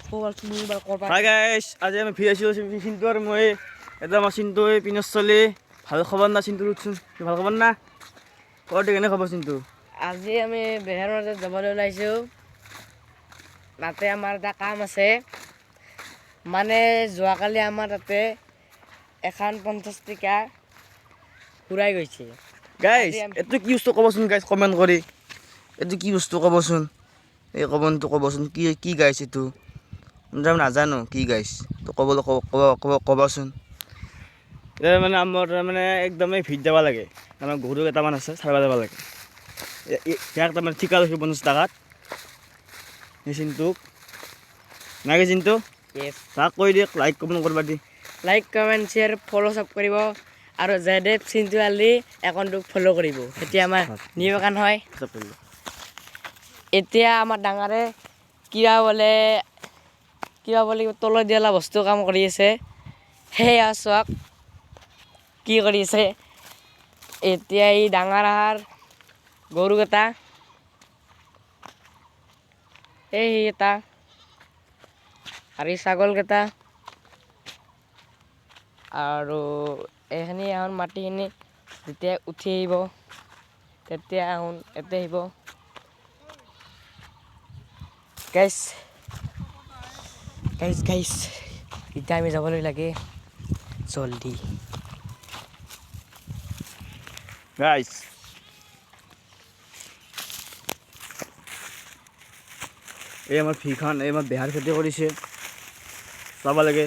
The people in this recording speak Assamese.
হাই গাইছ, আজি আমি ফিৰি আছোঁ চিন্তু আৰু মই। এটা আমাৰ চিন্তু পিনৰ চলি। ভাল খবৰ না চিন্তুৰ উঠছোন, ভাল খবৰ না? ঘৰতে কেনে খবৰ চিন্তু? আজি আমি বেহাৰ মাজত যাবলৈ ওলাইছোঁ। তাতে আমাৰ এটা কাম আছে। মানে যোৱাকালি আমাৰ তাতে এখন 50 টকা ঘূৰাই গৈছে। গাইছ, এইটো কি বস্তু ক'বচোন গাইছ, কমেণ্ট কৰি। এইটো কি বস্তু ক'বচোন, এই কমেণ্টটো ক'বচোন। কি গাইছ এইটো? মই নাজানো কি গাইছ, তো ক'বচোন। এতিয়া মানে আমাৰ তাৰমানে একদমেই ভিত যাব লাগে। আমাৰ গৰু কেইটামান আছে, চাব যাব লাগে। ইয়াক তাৰমানে ঠিকা লৈছোঁ 50 টকাত। সেই চিন্তুক নাগে চিন্তু, তাক কৈ দিয়ক লাইক কমেণ্ট কৰিব দি। লাইক কমেণ্ট শ্বেয়াৰ ফ'ল' চব কৰিব আৰু জয়দেৱ চিন্তু আলি একাউণ্টটোক ফ'ল' কৰিব। তেতিয়া আমাৰ নিউ একাউণ্ট হয়। এতিয়া আমাৰ ডাঙৰে কিবা বোলে তলত দিয়া বস্তু কাম কৰি আছে। সেয়া চাওক কি কৰি আছে। এতিয়া এই ডাঙৰ গৰুকেইটা এই এটা আৰু এই ছাগলকেইটা আৰু এইখিনি এখন মাটিখিনি যেতিয়া উঠি আহিব তেতিয়া এখন ইয়াতে আহিব। গাইছ এতিয়া আমি যাবলৈ লাগে জলদি। গাইছ, এই আমাৰ ভিখন এই আমাৰ বেহাৰ খেতি কৰিছে, চাব লাগে।